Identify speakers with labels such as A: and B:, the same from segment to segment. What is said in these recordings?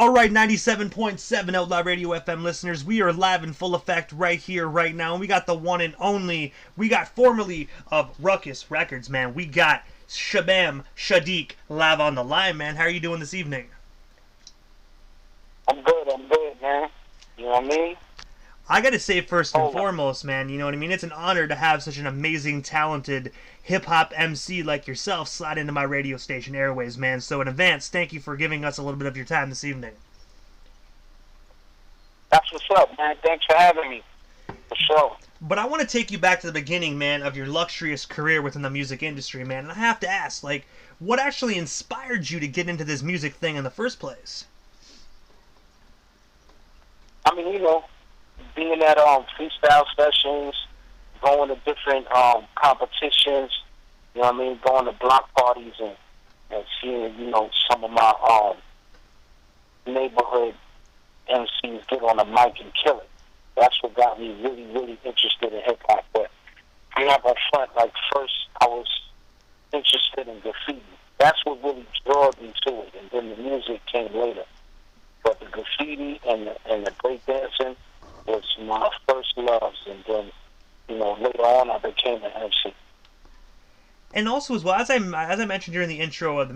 A: Alright, 97.7 Outlaw Radio FM listeners, we are live in full effect right here, right now, and we got the one and only, we got formerly of Ruckus Records, man, we got Shabaam Sahdeeq live on the line, man. How are you doing this evening?
B: I'm good, man. You know what I mean?
A: I gotta say, first and foremost, man, you know what I mean? It's an honor to have such an amazing, talented hip-hop MC like yourself slide into my radio station airways, man. So in advance, thank you for giving us a little bit of your time this evening.
B: That's what's up, man. Thanks for having me. For sure.
A: But I want to take you back to the beginning, man, of your luxurious career within the music industry, man. And I have to ask, like, what actually inspired you to get into this music thing in the first place?
B: I mean, you know, being at freestyle sessions, going to different competitions, you know what I mean, going to block parties and seeing, you know, some of my neighborhood MCs get on the mic and kill it. That's what got me really, really interested in hip hop. But I'm not gonna front, like, first I was interested in graffiti. That's what really drew me to it, and then the music came later. But the graffiti and the breakdancing was my first loves, and then, you know, later on I became an MC.
A: And also, as well, as I mentioned during the intro of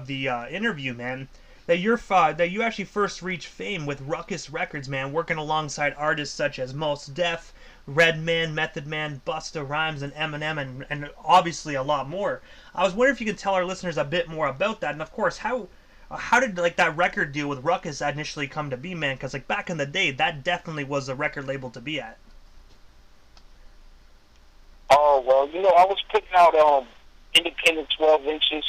A: the interview, man, that you actually first reached fame with Ruckus Records, man, working alongside artists such as Mos Def, Redman, Method Man, Busta Rhymes, and Eminem, and obviously a lot more. I was wondering if you could tell our listeners a bit more about that, and of course, how did, like, that record deal with Ruckus initially come to be, man? Because, like, back in the day, that definitely was a record label to be at.
B: Oh, well, you know, I was putting out independent 12 inches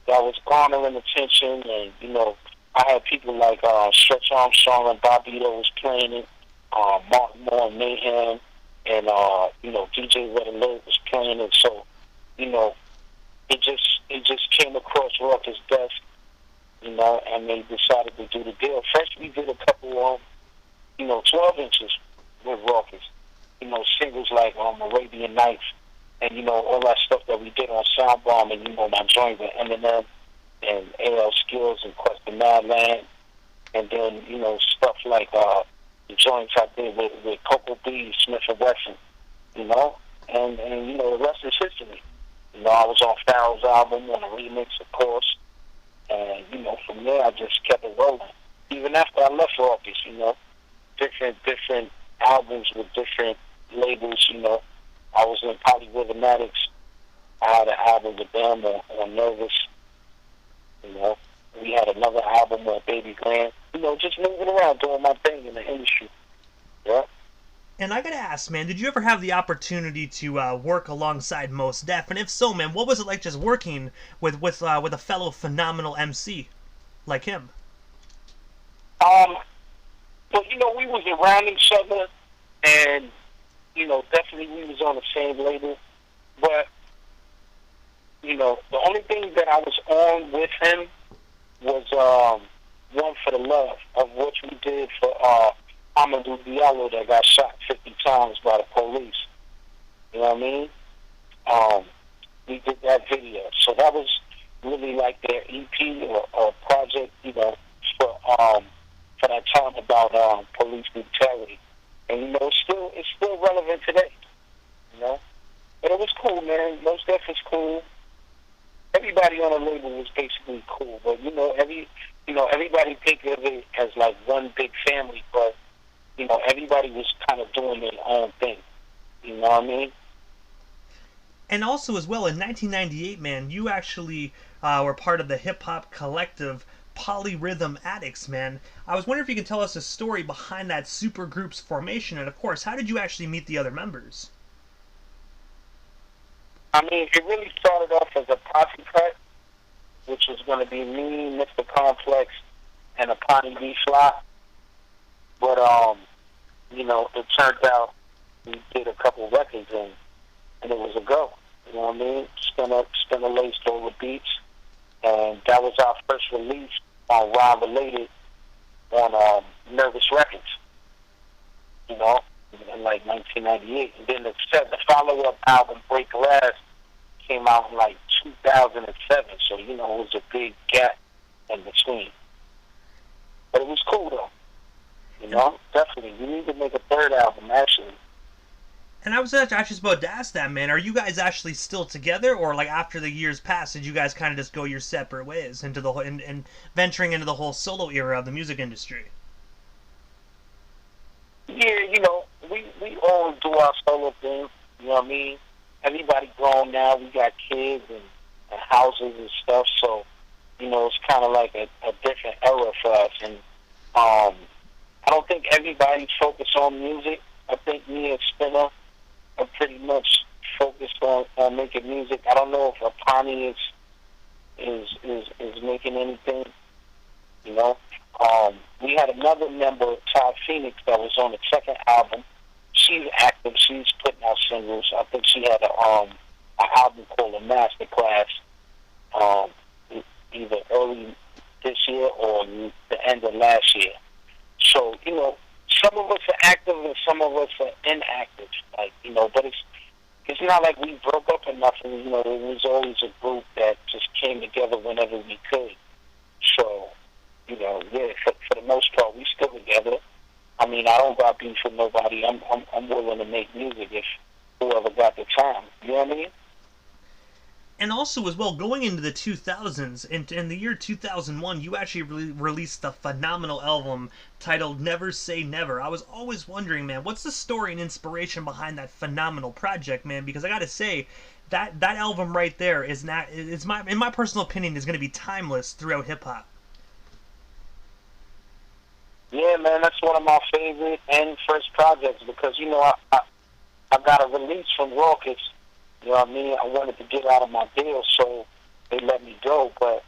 B: that was garnering attention, and, you know, I had people like Stretch Armstrong and Bobbito was playing it, Martin Moore and Mayhem, and, you know, DJ Red Alert was playing it, so, you know, it just came across Ruckus' desk, you know, and they decided to do the deal. First, we did a couple, you know, 12 inches with Ruckus. You know, singles like Arabian Nights, and, you know, all that stuff that we did on Soundbomb, and, you know, my joint with Eminem and AL Skills and Quest of Madland, and then, you know, stuff like the joints I did with Coco B, Smith & Wesson, you know, and, you know, the rest is history. You know, I was on Pharaoh's album on a remix, of course. And, you know, from there, I just kept it rolling. Even after I left Ruckus, you know, different albums with different labels, you know. I was in Polyrhythmatics. I had an album with them on Nervous. You know, we had another album with Baby Grand. You know, just moving around, doing my thing in the industry. Yeah.
A: And I gotta ask, man, did you ever have the opportunity to work alongside Mos Def? And if so, man, what was it like just working with a fellow phenomenal MC like him?
B: Well, you know, we was around each other, and, you know, definitely we was on the same label. But, you know, the only thing that I was on with him was One for the Love, of which we did for Amadou Diallo that got shot 50 times by the police. You know what I mean? We did that video. So that was really like their EP or project, you know, for that time about police brutality. And, you know, it's still relevant today. You know? But it was cool, man. Most Def was cool. Everybody on the label was basically cool. But, you know, everybody think of it as like one big family, but, you know, everybody was kind of doing their own thing. You know what I mean?
A: And also, as well, in 1998, man, you actually were part of the hip-hop collective Polyrhythm Addicts, man. I was wondering if you could tell us a story behind that supergroup's formation, and, of course, how did you actually meet the other members?
B: I mean, it really started off as a posse cut, which was going to be me, Mr. Complex, and a Potty B Fly. But, you know, it turned out we did a couple records and it was a go. You know what I mean? Spin a lace over beats. And that was our first release on Rhyme Related on Nervous Records. You know, in like 1998. And then the follow-up album, Break Glass, came out in like 2007. So, you know, it was a big gap in between. But it was cool though. You know, definitely. We need to make a third album actually.
A: And I was actually about to ask that, man. Are you guys actually still together, or like after the years passed, did you guys kind of just go your separate ways into the whole and venturing into the whole solo era of the music industry?
B: Yeah, you know, we all do our solo thing. You know what I mean? Everybody grown now. We got kids and houses and stuff. So, you know, it's kind of like a different era for us. And I don't think everybody's focused on music. I think me and Spinner are pretty much focused on making music. I don't know if Apani is making anything. You know, we had another member, Todd Phoenix, that was on the second album. She's active. She's putting out singles. I think she had an album called A Masterclass, either early this year or the end of last year. So, you know, some of us are active and some of us are inactive. Like, you know, but it's not like we broke up or nothing. You know, there was always a group that just came together whenever we could. So, you know, yeah, for the most part, we still together. I mean, I don't got beef with nobody. I'm willing to make music if whoever got the time. You know what I mean?
A: And also, as well, going into the 2000s, in the year 2001, you actually released a phenomenal album titled Never Say Never. I was always wondering, man, what's the story and inspiration behind that phenomenal project, man? Because I gotta say, that album right there is not, it's my, in my personal opinion, is gonna be timeless throughout hip hop.
B: Yeah, man, that's one of my favorite and first projects because, you know, I got a release from Ruckus. You know what I mean? I wanted to get out of my deal, so they let me go. But,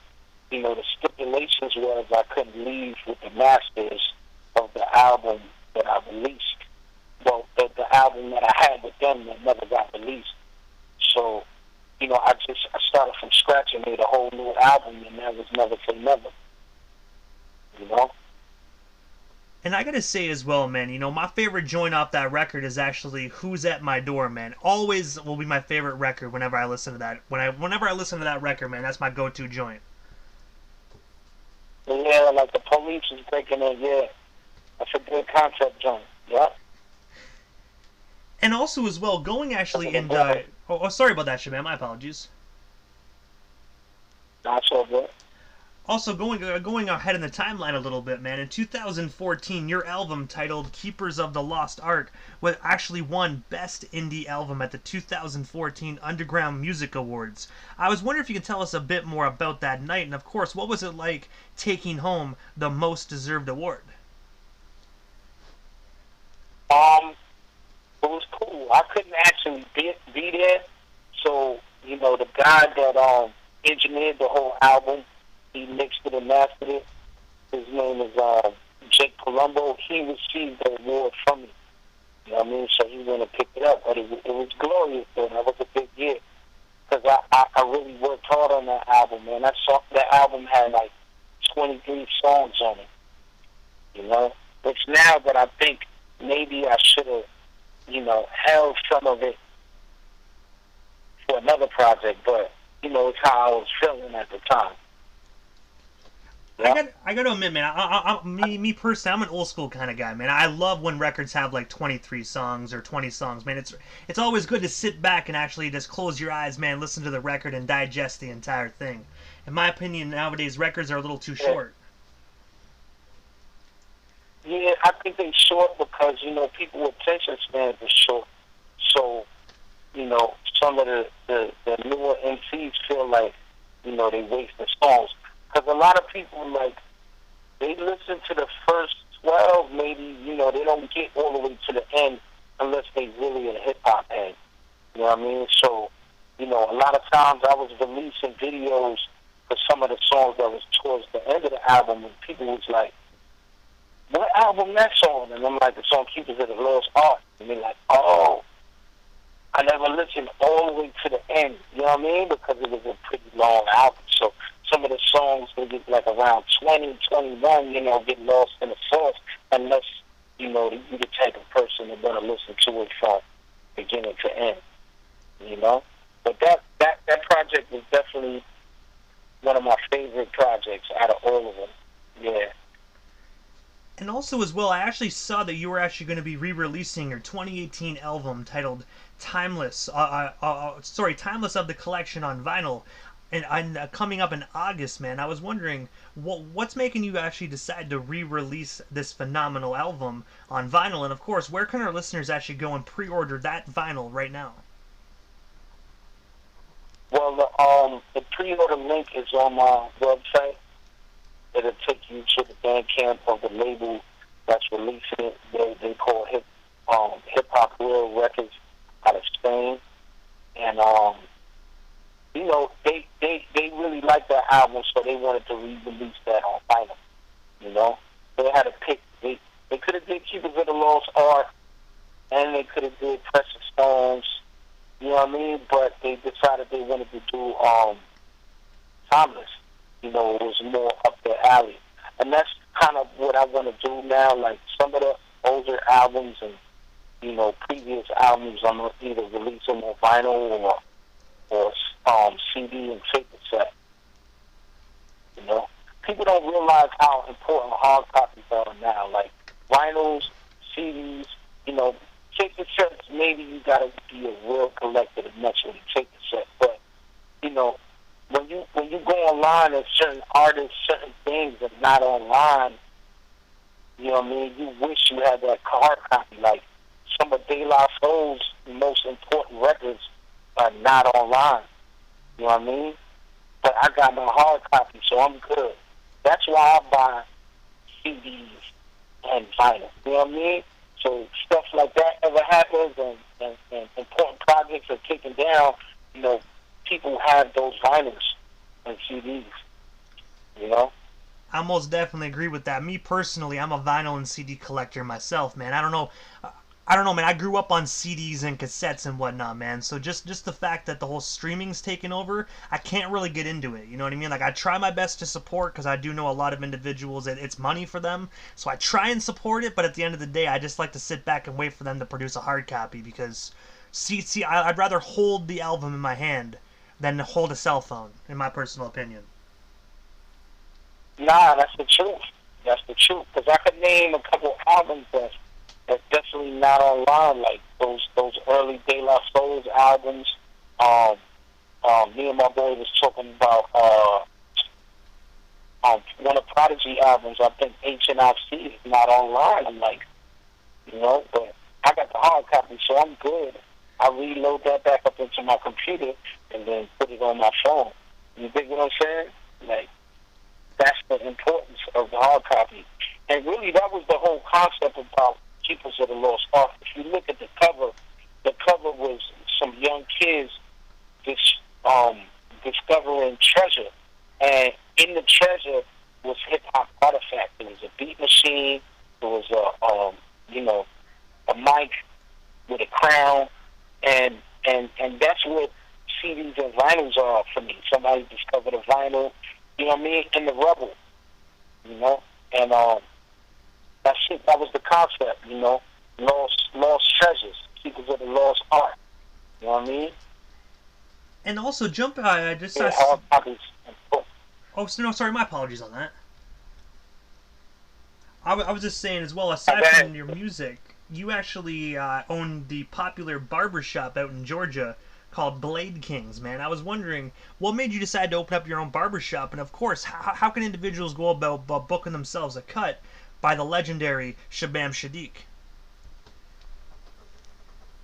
B: you know, the stipulations was I couldn't leave with the masters of the album that I released. Well, the album that I had with them that never got released. So, you know, I started from scratch and made a whole new album, and that was Never Say Never. You know?
A: And I gotta say as well, man, you know, my favorite joint off that record is actually Who's at My Door, man. Always will be my favorite record whenever I listen to that. Whenever I listen to that record, man, that's my go-to joint.
B: Yeah, like the police is breaking in, yeah. That's a good concept joint, yeah.
A: And also as well, going actually in sorry about that, Shabaam, my apologies.
B: Not so good.
A: Also, going ahead in the timeline a little bit, man, in 2014, your album titled Keepers of the Lost Ark actually won Best Indie Album at the 2014 Underground Music Awards. I was wondering if you could tell us a bit more about that night, and of course, what was it like taking home the Most Deserved Award?
B: It was cool. I couldn't actually be there, so, you know, the guy that engineered the whole album, he mixed it and mastered it. His name is Jake Colombo. He received the award from me. You know what I mean? So he went and picked it up. But it was glorious, though. That was a big year. Because I really worked hard on that album, man. That album had like 23 songs on it. You know? Which now that I think maybe I should have, you know, held some of it for another project. But, you know, it's how I was feeling at the time.
A: I got to admit, man, me personally, I'm an old school kind of guy, man. I love when records have like 23 songs or 20 songs, man. It's always good to sit back and actually just close your eyes, man, listen to the record and digest the entire thing. In my opinion, nowadays records are a little too short.
B: Yeah, I think they're short because, you know, people's attention spans are short. So, you know, some of the newer MCs feel like, you know, they waste the songs. Because a lot of people, like, they listen to the first 12, maybe, you know, they don't get all the way to the end unless they really a hip-hop head. You know what I mean? So, you know, a lot of times I was releasing videos for some of the songs that was towards the end of the album, and people was like, what album that's on? And I'm like, it's on Keepers of the Lost Ark. And they're like, oh, I never listened all the way to the end. You know what I mean? Because it was a pretty long album. So some of the songs, they get like around 20, 21, you know, get lost in the sauce unless, you know, you're the type of person that's going to listen to it from beginning to end, you know? But that project was definitely one of my favorite projects out of all of them, yeah.
A: And also as well, I actually saw that you were actually going to be re-releasing your 2018 album titled "Timeless." Timeless of the collection on vinyl, and coming up in August, man. I was wondering what's making you actually decide to re-release this phenomenal album on vinyl, and of course, where can our listeners actually go and pre-order that vinyl right now?
B: Well, the pre-order link is on my website. It'll take you to the Bandcamp of the label that's releasing it. They call Hip Hop Real Records out of Spain, and they really like that album, so they wanted to re-release that on vinyl. You know, they had to pick. They could have did Keepers of the Lost Art, and they could have did Precious Stones. You know what I mean? But they decided they wanted to do Timeless. You know, it was more up their alley. And that's kind of what I want to do now. Like some of the older albums and, you know, previous albums, I'm going to either release them on vinyl or CD and tape cassette. You know? People don't realize how important hard copies are now. Like vinyls, CDs, you know, tape cassettes, maybe you got to be a real collector to mess with a tape cassette. But, you know, when you go online and certain artists, certain things are not online, you know what I mean? You wish you had that hard copy. Like some of De La Soul's most important records are not online. You know what I mean? But I got my hard copy, so I'm good. That's why I buy CDs and vinyl. You know what I mean? So stuff like that ever happens and important projects are taken down, you know, people have those vinyls and CDs, you know?
A: I most definitely agree with that. Me personally, I'm a vinyl and CD collector myself, man. I don't know, man. I grew up on CDs and cassettes and whatnot, man. So just the fact that the whole streaming's taken over, I can't really get into it. You know what I mean? Like I try my best to support because I do know a lot of individuals that it's money for them. So I try and support it, but at the end of the day, I just like to sit back and wait for them to produce a hard copy because I'd rather hold the album in my hand than to hold a cell phone, in my personal opinion.
B: Nah, that's the truth. That's the truth. Because I could name a couple albums that's definitely not online, like those early De La Soul's albums. Me and my boy was talking about one of Prodigy albums. I think HNIC is not online. I'm like, you know, but I got the hard copy, so I'm good. I reload that back up into my computer and then put it on my phone. You dig what I'm saying? Like, that's the importance of the hard copy. And really, that was the whole concept about Keepers of the Lost Ark. If you look at the cover was some young kids discovering treasure. And in the treasure was hip-hop artifact. There was a beat machine. There was a mic with a crown. And that's what CDs and vinyls are for me. Somebody discovered a vinyl, you know what I mean, in the rubble, you know, and that was the concept, you know, lost treasures, Keepers of the Lost Art, you know what I mean?
A: And also, I just
B: yeah, hard copies.
A: Oh, so no, sorry, my apologies on that. I was just saying as well, aside from your music, you actually own the popular barbershop out in Georgia called Blade Kings, man. I was wondering, what made you decide to open up your own barbershop? And of course, how can individuals go about booking themselves a cut by the legendary Shabaam Sahdeeq?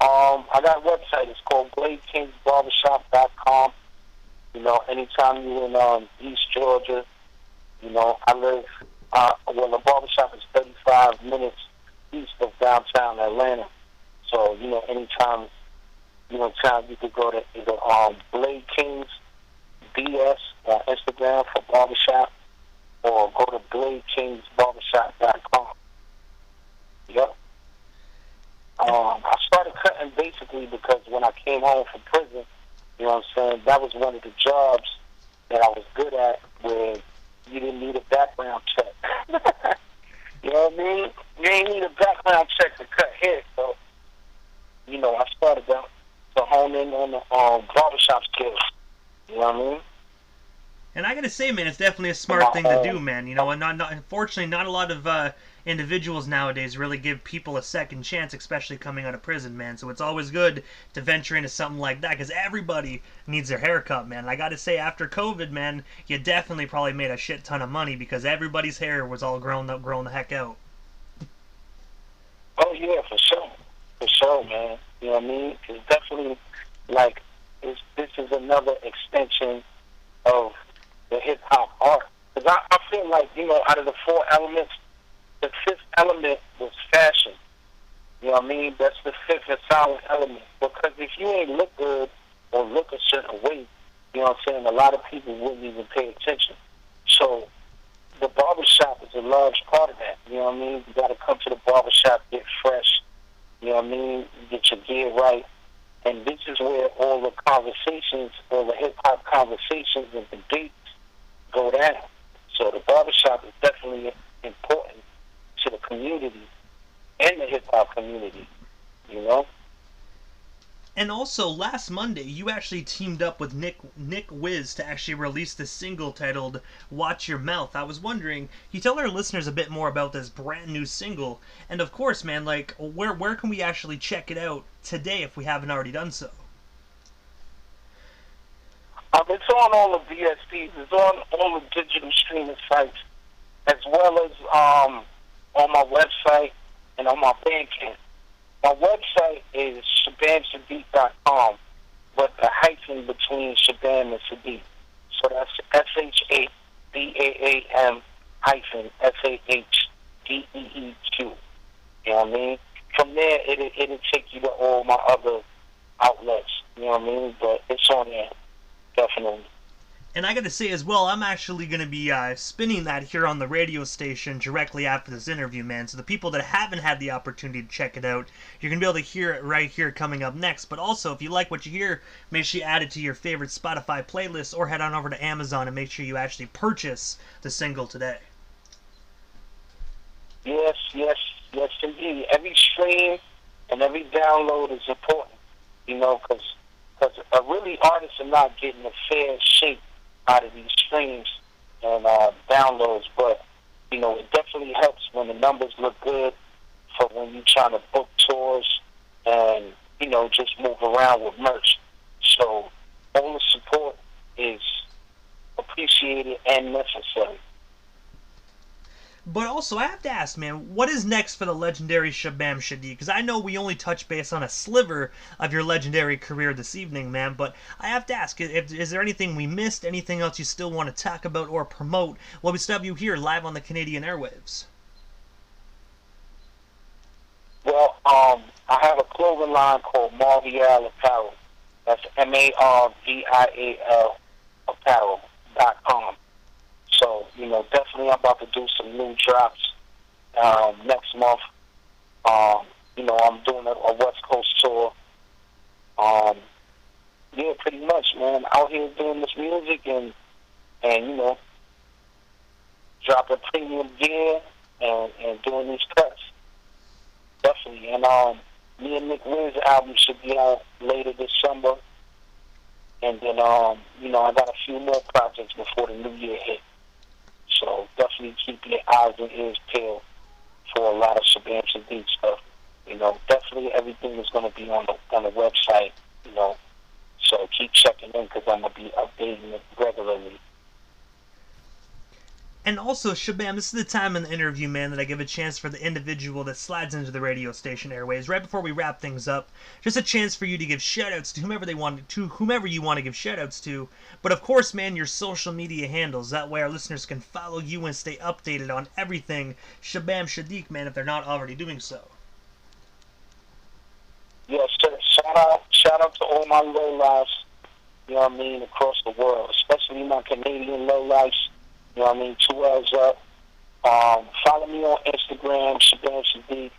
B: I got a website. It's called BladeKingsBarbershop.com. You know, anytime you're in East Georgia, you know, I live, the barbershop is 35 minutes east of downtown Atlanta. So, you know, anytime, you could go to either Blade Kings BS on Instagram for barbershop or go to BladeKingsBarbershop.com. Yep. I started cutting basically because when I came home from prison, you know what I'm saying, that was one of the jobs that I was good at where you didn't need a background check. You know what I mean? You ain't need a background check to cut hair, so, you know, I started out to hone in on the barbershop skills. You know what I mean?
A: And I gotta gotta say, man, it's definitely a
B: in
A: smart
B: my
A: thing to do,
B: own.
A: man. And unfortunately, not a lot of individuals nowadays really give people a second chance, especially coming out of prison, man. So it's always good to venture into something like that, because everybody needs their haircut, man. And I gotta say, after COVID, man, you definitely probably made a shit ton of money because everybody's hair was all grown the heck out.
B: Oh yeah, for sure, man. You know what I mean? It's definitely like this is another extension of the hip hop art. Because I feel like, out of the four elements, the fifth element was fashion. You know what I mean? That's the fifth and solid element. Because if you ain't look good or look a certain way, you know what I'm saying, a lot of people wouldn't even pay attention. So the barbershop is a large part of that. You know what I mean? You got to come to the barbershop, get fresh. You know what I mean? Get your gear right. And this is where all the conversations, all the hip-hop conversations and debates go down. So the barbershop is definitely important to the community and the hip-hop community, you know?
A: And also, last Monday, you actually teamed up with Nick Wiz to actually release the single titled "Watch Your Mouth." I was wondering, can you tell our listeners a bit more about this brand new single? And of course, man, like, where can we actually check it out today if we haven't already done so?
B: It's on all the DSPs. It's on all the digital streaming sites, as well as on my website and on my Bandcamp. My website is ShabaamSahdeeq.com, but the hyphen between Shabaam and Sahdeeq. So that's SHABAAM hyphen SAHDEEQ. You know what I mean? From there, it'll take you to all my other outlets. You know what I mean? But it's on there, definitely.
A: And I gotta say as well, I'm actually gonna be spinning that here on the radio station directly after this interview, man. So the people that haven't had the opportunity to check it out, you're gonna be able to hear it right here coming up next. But also, if you like what you hear, make sure you add it to your favorite Spotify playlist or head on over to Amazon and make sure you actually purchase the single today.
B: Yes, indeed. Every stream and every download is important, because really artists are not getting a fair shake out of these streams and downloads, but it definitely helps when the numbers look good for when you're trying to book tours and just move around with merch. So all the support is appreciated and necessary.
A: But also, I have to ask, man, what is next for the legendary Shabaam Sahdeeq? Because I know we only touched base on a sliver of your legendary career this evening, man, but I have to ask, is there anything we missed, anything else you still want to talk about or promote while we still have you here live on the Canadian airwaves?
B: Well, I have a clothing line called Marvial Apparel. That's MARVIAL Apparel.com. So, definitely I'm about to do some new drops next month. I'm doing a West Coast tour. Yeah, pretty much, man. Out here doing this music and dropping premium gear and doing these cuts. Definitely. And me and Nick Wiz album should be out later this summer. And then, I got a few more projects before the new year hit. So definitely keep your eyes and ears peeled for a lot of Shabaam Sahdeeq stuff. Definitely everything is going to be on the website. So keep checking in because I'm going to be updating it regularly.
A: And also, Shabaam, this is the time in the interview, man, that I give a chance for the individual that slides into the radio station airways right before we wrap things up. Just a chance for you to give shoutouts to whomever you want to give shoutouts to. But of course, man, your social media handles. That way our listeners can follow you and stay updated on everything Shabaam Sahdeeq, man, if they're not already doing so.
B: Yes, sir. Shout out to all my lowlifes, across the world, especially my Canadian lowlifes. 2 L's up. Follow me on Instagram, Shabaam Sahdeeq.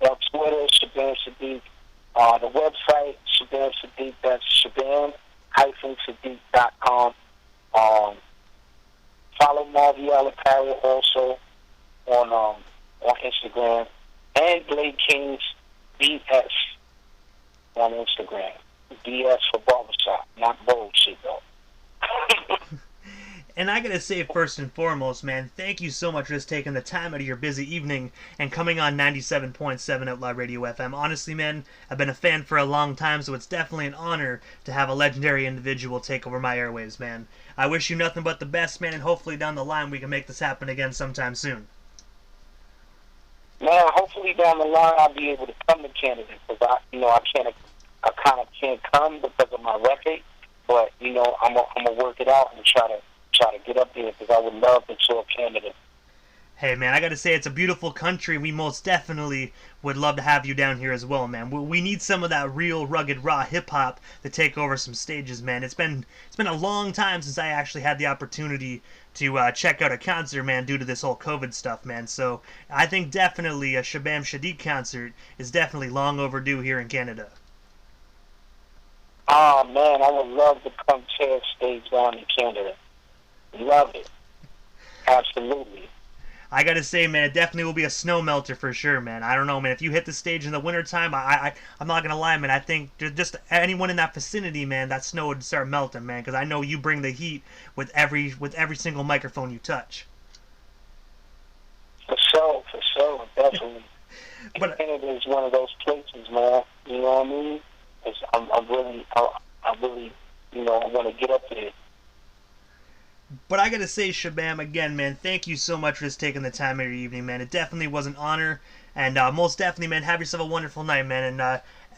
B: On Twitter, Shabaam Sahdeeq. The website, Shabaam Sahdeeq. That's Shabaam-Sahdeeq.com. Follow Marvial Apparel also on Instagram. And Blade Kings BS on Instagram. BS for barbershop, not bullshit though.
A: And I gotta say, first and foremost, man, thank you so much for just taking the time out of your busy evening and coming on 97.7 Outlaw Radio FM. Honestly, man, I've been a fan for a long time, so it's definitely an honor to have a legendary individual take over my airwaves, man. I wish you nothing but the best, man, and hopefully down the line we can make this happen again sometime soon.
B: Man, hopefully down the line I'll be able to come to Canada because I kind of can't come because of my record, but I'm gonna work it out and try to get up there because I would love to tour Canada.
A: Hey, man, I gotta say, it's a beautiful country. We most definitely would love to have you down here as well, man. We need some of that real, rugged, raw hip-hop to take over some stages, man. It's been a long time since I actually had the opportunity to check out a concert, man, due to this whole COVID stuff, man. So I think definitely a Shabaam Sahdeeq concert is definitely long overdue here in Canada.
B: Oh, man, I would love to come tear stage down in Canada. Love it. Absolutely.
A: I gotta say, man, it definitely will be a snow melter for sure, man. I don't know, man. If you hit the stage in the wintertime, I'm not gonna lie, man. I think just anyone in that vicinity, man, that snow would start melting, man. Because I know you bring the heat with every single microphone you touch.
B: For sure, definitely.
A: But
B: Canada is one of those places, man. You know what I mean? I really, I want to get up there.
A: But I gotta say, Shabaam, again, man, thank you so much for just taking the time of your evening, man. It definitely was an honor, and most definitely, man, have yourself a wonderful night, man.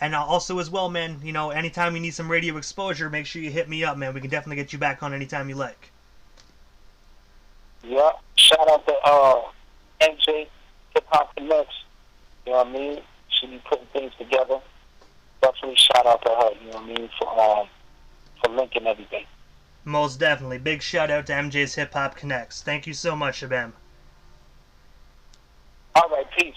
A: And also as well, man, anytime you need some radio exposure, make sure you hit me up, man. We can definitely get you back on anytime you like.
B: Yeah. Shout out to MJ Hip Hop Connects. You know what I mean? She be putting things together. Definitely shout out to her. You know what I mean? For linking everything.
A: Most definitely. Big shout out to MJ's Hip Hop Connects. Thank you so much, Shabaam.
B: All right, peace.